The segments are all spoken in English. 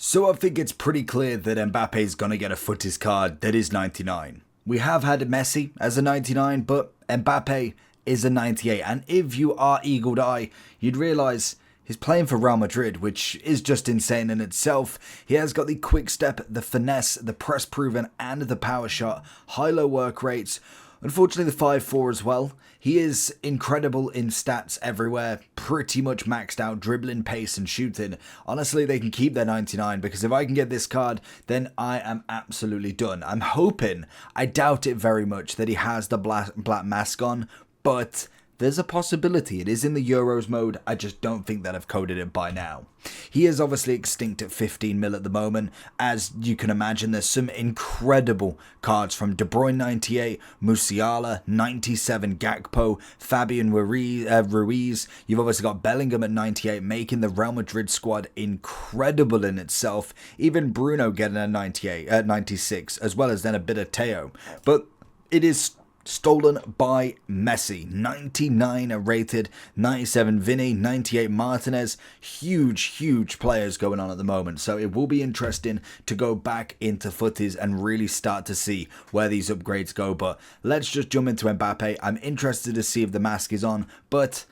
So I think it's pretty clear that Mbappe is going to get a footies card that is 99. We have had Messi as a 99, but Mbappe is a 98. And if you are eagle eye, you'd realise he's playing for Real Madrid, which is just insane in itself. He has got the quick step, the finesse, the press proven, and the power shot, high-low work rates. Unfortunately, the 5'4 as well. He is incredible in stats everywhere, pretty much maxed out dribbling, pace, and shooting. Honestly, they can keep their 99 because if I can get this card, then I am absolutely done. I'm hoping, I doubt it very much, that he has the black mask on, but there's a possibility. It is in the Euros mode. I just don't think that I've coded it by now. He is obviously extinct at 15 mil at the moment. As you can imagine, there's some incredible cards from De Bruyne 98, Musiala 97, Gakpo, Fabian Ruiz. You've obviously got Bellingham at 98, making the Real Madrid squad incredible in itself. Even Bruno getting a 96, as well as then a bit of Teo. But it is stolen by Messi. 99 rated, 97 Vinny, 98 Martinez. Huge players going on at the moment. So it will be interesting to go back into footies and really start to see where these upgrades go. But let's just jump into Mbappe. I'm interested to see if the mask is on, but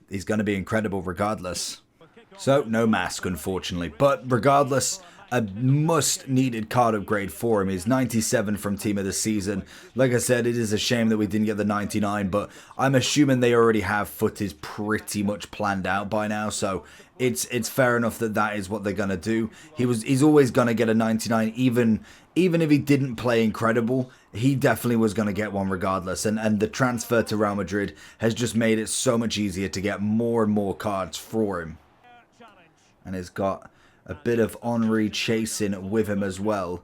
he's going to be incredible regardless. So no mask, unfortunately. But regardless, a much needed card upgrade for him is 97 from Team of the Season. Like I said, it is a shame that we didn't get the 99, but I'm assuming they already have footies pretty much planned out by now, so it's fair enough that that is what they're going to do. He's always going to get a 99, even if he didn't play incredible. He definitely was going to get one regardless, and the transfer to Real Madrid has just made it so much easier to get more and more cards for him. And he's got a bit of Henry chasing with him as well.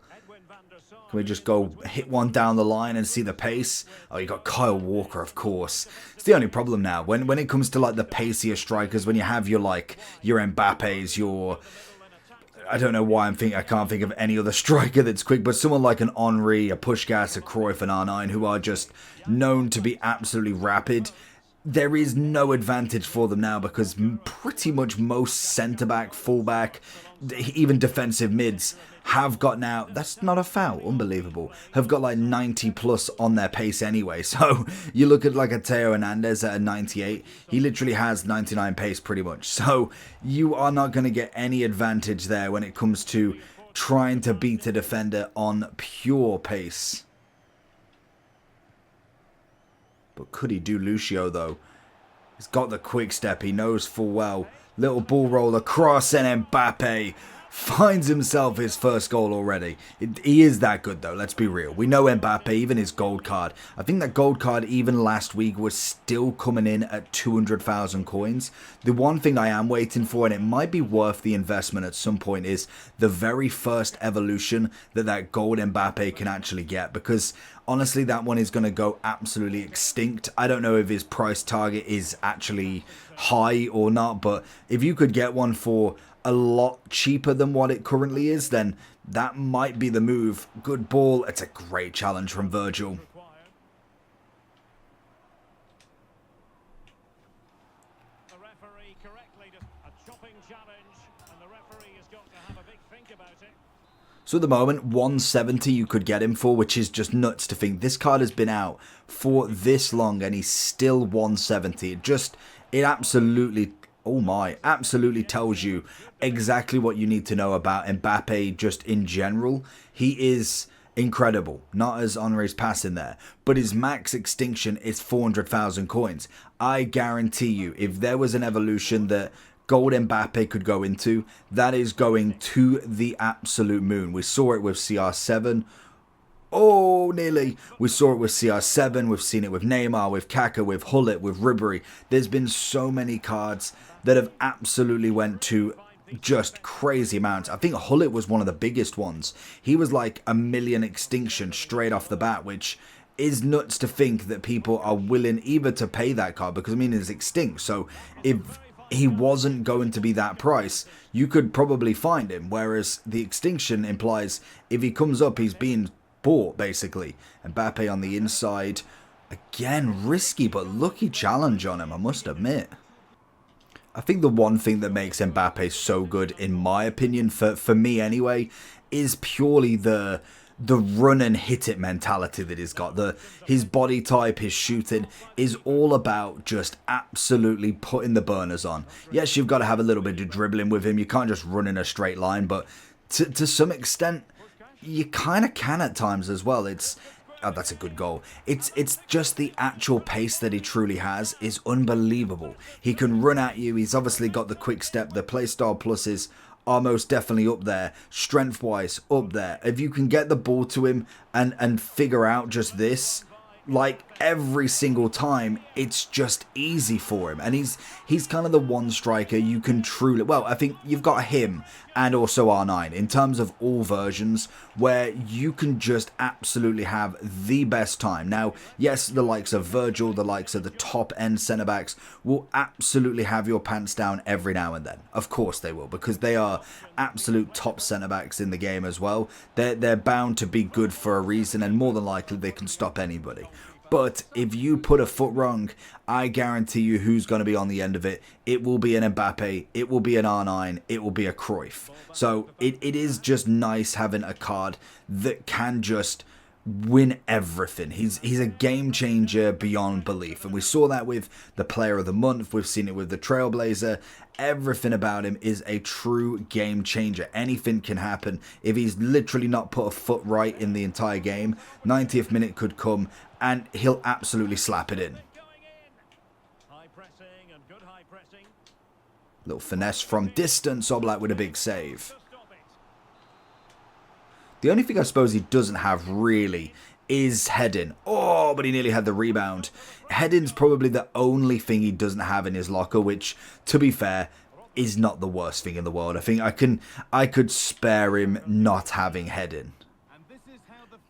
Can we just go hit one down the line and see the pace? Oh, you got Kyle Walker, of course. It's the only problem now. When it comes to like the pacier strikers, when you have your Mbappes, your... I don't know why I can't think of any other striker that's quick, but someone like an Henry, a Puskás, a Cruyff, and R9, who are just known to be absolutely rapid. There is no advantage for them now because pretty much most centre-back, full-back, even defensive mids have got now, that's not a foul, unbelievable, have got like 90 plus on their pace anyway. So you look at like a Teo Hernandez at a 98, he literally has 99 pace pretty much. So you are not going to get any advantage there when it comes to trying to beat a defender on pure pace. But could he do Lucio though? He's got the quick step, he knows full well. Little ball roll across and Mbappe finds himself his first goal already. He is that good though, let's be real. We know Mbappe, even his gold card. I think that gold card even last week was still coming in at 200,000 coins. The one thing I am waiting for, and it might be worth the investment at some point, is the very first evolution that gold Mbappe can actually get. Because honestly, that one is going to go absolutely extinct. I don't know if his price target is actually high or not, but if you could get one for a lot cheaper than what it currently is, then that might be the move. Good ball. It's a great challenge from Virgil. The referee correctly a chopping challenge, and the referee has got to have a big think about it. So at the moment, 170 you could get him for, which is just nuts to think. This card has been out for this long and he's still 170. It absolutely, oh my, absolutely tells you exactly what you need to know about Mbappe just in general. He is incredible, not as Henry's passing there, but his max extinction is 400,000 coins. I guarantee you, if there was an evolution that gold Mbappe could go into, that is going to the absolute moon. We saw it with CR7. Oh, nearly. We saw it with CR7. We've seen it with Neymar, with Kaká, with Hullet, with Ribery. There's been so many cards that have absolutely went to just crazy amounts. I think Hullet was one of the biggest ones. He was like 1 million extinction straight off the bat, which is nuts to think that people are willing either to pay that card, because I mean it's extinct. So if he wasn't going to be that price, you could probably find him, whereas the extinction implies if he comes up, he's being bought basically. Mbappe on the inside, again risky but lucky challenge on him, I must admit. I think the one thing that makes Mbappe so good, in my opinion, for me anyway, is purely the run and hit it mentality that he's got. His body type, his shooting is all about just absolutely putting the burners on. Yes, you've got to have a little bit of dribbling with him. You can't just run in a straight line, but to some extent, you kind of can at times as well. Oh, that's a good goal. It's just the actual pace that he truly has is unbelievable. He can run at you. He's obviously got the quick step. The play style pluses are most definitely up there. Strength-wise, up there. If you can get the ball to him and figure out just this, like every single time, it's just easy for him. And he's kind of the one striker you can truly... Well, I think you've got him and also R9 in terms of all versions where you can just absolutely have the best time. Now, yes, the likes of Virgil, the likes of the top end centre-backs will absolutely have your pants down every now and then. Of course they will, because they are absolute top centre-backs in the game as well. They're bound to be good for a reason, and more than likely they can stop anybody. But if you put a foot wrong, I guarantee you who's going to be on the end of it. It will be an Mbappe, it will be an R9, it will be a Cruyff. So it is just nice having a card that can just win everything. He's a game changer beyond belief. And we saw that with the Player of the Month. We've seen it with the Trailblazer. Everything about him is a true game changer. Anything can happen. If he's literally not put a foot right in the entire game, 90th minute could come and he'll absolutely slap it in. Little finesse from distance, Oblak with a big save. The only thing I suppose he doesn't have really is heading. Oh, but he nearly had the rebound. Heading's probably the only thing he doesn't have in his locker, which, to be fair, is not the worst thing in the world. I think I could spare him not having heading.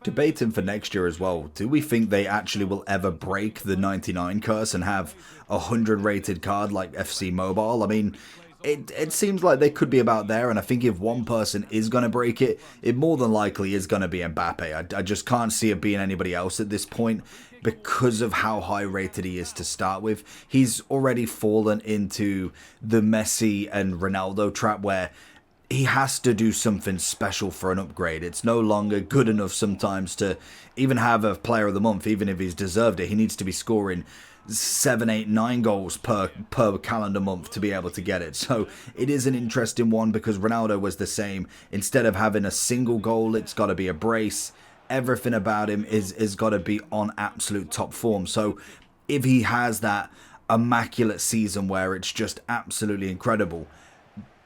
Debating for next year as well. Do we think they actually will ever break the 99 curse and have a 100 rated card like FC Mobile? I mean, it seems like they could be about there, and I think if one person is going to break it, it more than likely is going to be Mbappe. I just can't see it being anybody else at this point because of how high rated he is to start with. He's already fallen into the Messi and Ronaldo trap where he has to do something special for an upgrade. It's no longer good enough sometimes to even have a Player of the Month, even if he's deserved it. He needs to be scoring 7, 8, 9 goals per calendar month to be able to get it. So it is an interesting one because Ronaldo was the same. Instead of having a single goal, it's got to be a brace. Everything about him is got to be on absolute top form. So if he has that immaculate season where it's just absolutely incredible,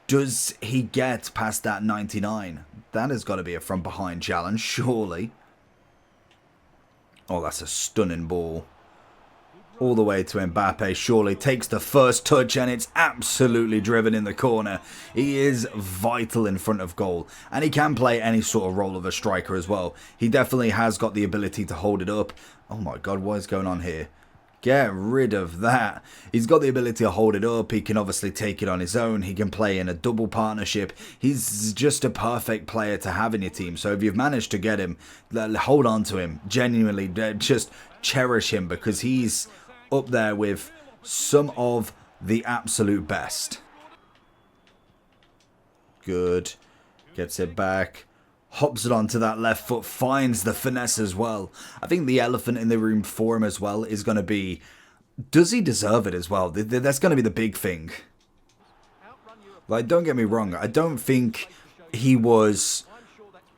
does he get past that 99? That has got to be a from behind challenge, surely. Oh, that's a stunning ball. All the way to Mbappe, surely takes the first touch and it's absolutely driven in the corner. He is vital in front of goal and he can play any sort of role of a striker as well. He definitely has got the ability to hold it up. Oh my god, what is going on here? Get rid of that. He's got the ability to hold it up. He can obviously take it on his own. He can play in a double partnership. He's just a perfect player to have in your team. So if you've managed to get him, hold on to him. Genuinely, just cherish him because he's up there with some of the absolute best. Good. Gets it back. Hops it onto that left foot, finds the finesse as well. I think the elephant in the room for him as well is going to be, does he deserve it as well? That's going to be the big thing. Like, don't get me wrong, I don't think he was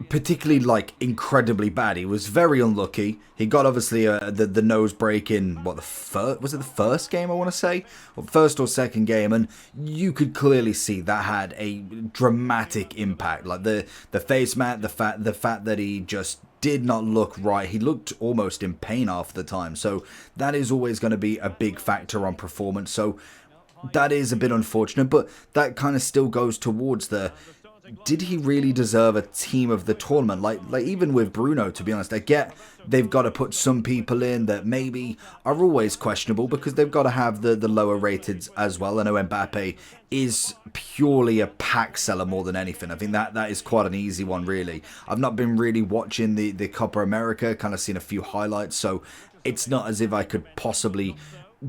particularly like incredibly bad. He was very unlucky. He got obviously the nose break in what, was it the first game I want to say, or first or second game, and you could clearly see that had a dramatic impact. Like the face mat, the fact that he just did not look right. He looked almost in pain half the time. So that is always going to be a big factor on performance. So that is a bit unfortunate, but that kind of still goes towards the, did he really deserve a team of the tournament? Like even with Bruno, to be honest, I get they've got to put some people in that maybe are always questionable because they've got to have the lower rated as well. I know Mbappe is purely a pack seller more than anything. I think that is quite an easy one, really. I've not been really watching the Copa America, kind of seen a few highlights, so it's not as if I could possibly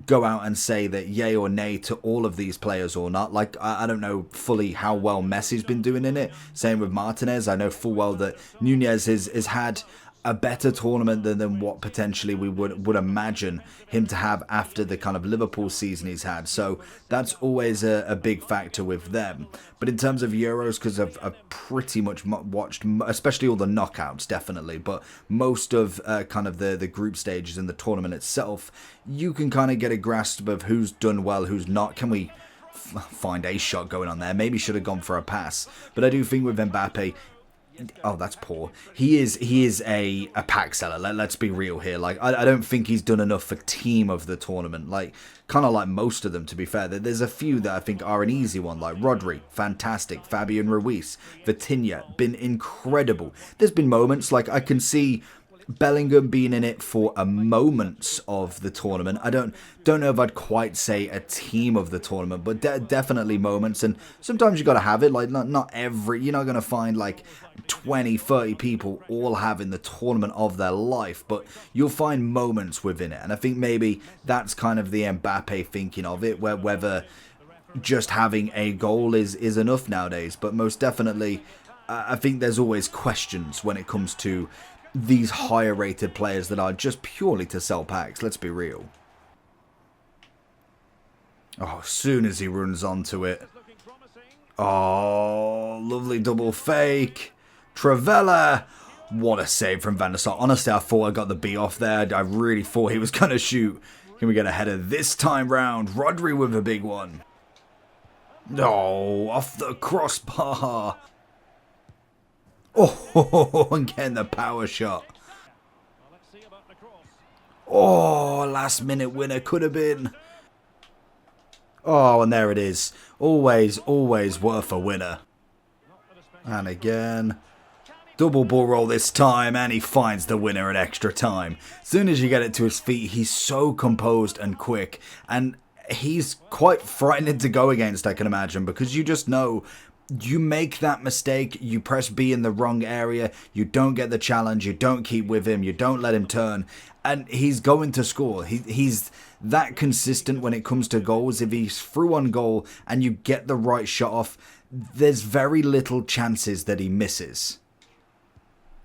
go out and say that yay or nay to all of these players or not. Like, I don't know fully how well Messi's been doing in it. Same with Martinez. I know full well that Nunez has had a better tournament than what potentially we would imagine him to have after the kind of Liverpool season he's had. So that's always a big factor with them. But in terms of Euros, because I've pretty much watched, especially all the knockouts, definitely, but most of kind of the group stages in the tournament itself, you can kind of get a grasp of who's done well, who's not. Can we find a shot going on there? Maybe should have gone for a pass. But I do think with Mbappe, oh, that's poor. He is a pack seller. Let's be real here. Like, I don't think he's done enough for team of the tournament. Like, kind of like most of them, to be fair. There's a few that I think are an easy one, like Rodri, fantastic. Fabian Ruiz, Vitinha, been incredible. There's been moments, like I can see Bellingham being in it for a moments of the tournament. I don't know if I'd quite say a team of the tournament, but definitely moments. And sometimes you got to have it. Like, not every, you're not going to find like 20, 30 people all having the tournament of their life, but you'll find moments within it. And I think maybe that's kind of the Mbappe thinking of it, where whether just having a goal is enough nowadays. But most definitely, I think there's always questions when it comes to these higher rated players that are just purely to sell packs. Let's be real. Oh, as soon as he runs onto it. Oh, lovely double fake. Travella. What a save from Van der Sar. Honestly, I thought I got the B off there. I really thought he was going to shoot. Can we get a header this time round? Rodri with a big one. No, off the crossbar. Oh, and getting the power shot. Oh, last minute winner could have been. Oh, and there it is. Always worth a winner. And again. Double ball roll this time, and he finds the winner at extra time. As soon as you get it to his feet, he's so composed and quick. And he's quite frightening to go against, I can imagine, because you just know you make that mistake, you press B in the wrong area, you don't get the challenge, you don't keep with him, you don't let him turn, and he's going to score. He's that consistent when it comes to goals. If he's through on goal and you get the right shot off, there's very little chances that he misses.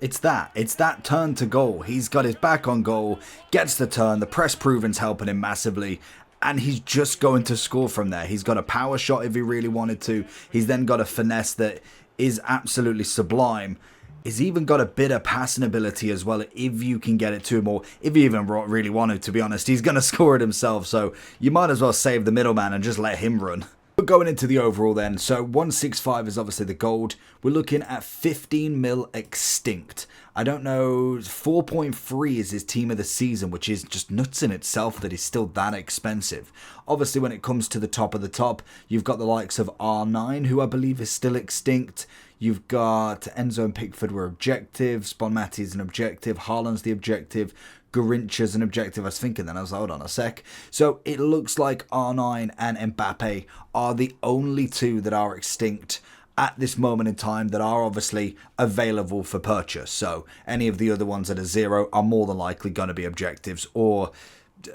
It's that turn to goal. He's got his back on goal, gets the turn, the press proven's helping him massively, and he's just going to score from there. He's got a power shot if he really wanted to. He's then got a finesse that is absolutely sublime. He's even got a bit of passing ability as well if you can get it to him, or if he even really wanted, to be honest. He's going to score it himself, so you might as well save the middleman and just let him run. But going into the overall then, so 165 is obviously the gold. We're looking at 15 mil extinct. I don't know, 4.3 is his team of the season, which is just nuts in itself that he's still that expensive. Obviously, when it comes to the top of the top, you've got the likes of R9, who I believe is still extinct. You've got Enzo and Pickford were objectives, Bonmatti's an objective, Haaland's the objective, Garincha's an objective. I was thinking then, I was like, hold on a sec. So it looks like R9 and Mbappe are the only two that are extinct at this moment in time that are obviously available for purchase. So any of the other ones that are zero are more than likely going to be objectives, or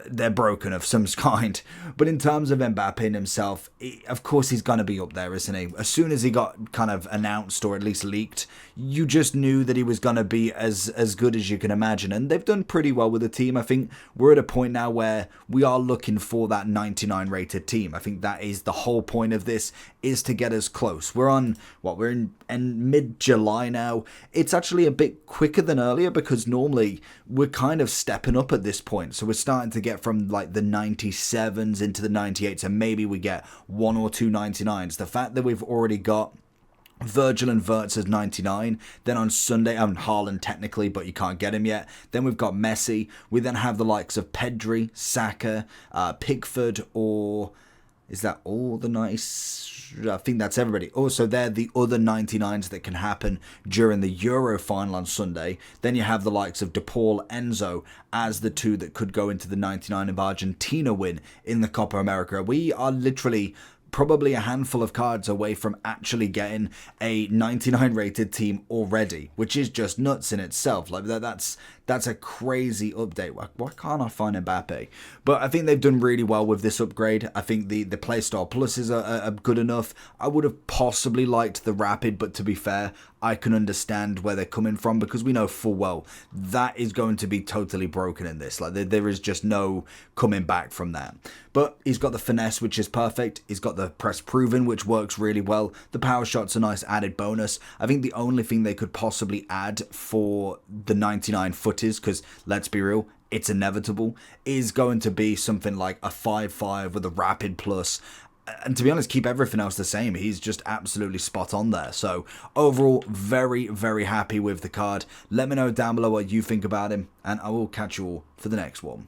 they're broken of some kind. But in terms of Mbappe himself, of course he's going to be up there, isn't he? As soon as he got kind of announced, or at least leaked, you just knew that he was going to be as good as you can imagine. And they've done pretty well with the team. I think we're at a point now where we are looking for that 99 rated team. I think that is the whole point of this, is to get us close. We're on, we're in mid-July now. It's actually a bit quicker than earlier, because normally we're kind of stepping up at this point. So we're starting to get from like the 97s into the 98s, and maybe we get one or two 99s. The fact that we've already got Virgil and Wirtz as 99, then on Sunday, Haaland technically, but you can't get him yet. Then we've got Messi. We then have the likes of Pedri, Saka, Pickford, or is that all the nice? I think that's everybody. Also, they're the other 99s that can happen during the Euro final on Sunday. Then you have the likes of De Paul, Enzo as the two that could go into the 99 of Argentina win in the Copa America. We are literally probably a handful of cards away from actually getting a 99 rated team already, which is just nuts in itself. Like that's a crazy update. Why can't I find Mbappe? But I think they've done really well with this upgrade. I think the Playstyle Pluses are good enough. I would have possibly liked the Rapid, but to be fair, I can understand where they're coming from, because we know full well that is going to be totally broken in this. Like there is just no coming back from that. But he's got the finesse, which is perfect. He's got the press proven, which works really well. The power shot's a nice added bonus. I think the only thing they could possibly add for the 99 footies, because let's be real, it's inevitable, is going to be something like a 5-5 with a Rapid plus. And to be honest, keep everything else the same. He's just absolutely spot on there. So overall, very, very happy with the card. Let me know down below what you think about him, and I will catch you all for the next one.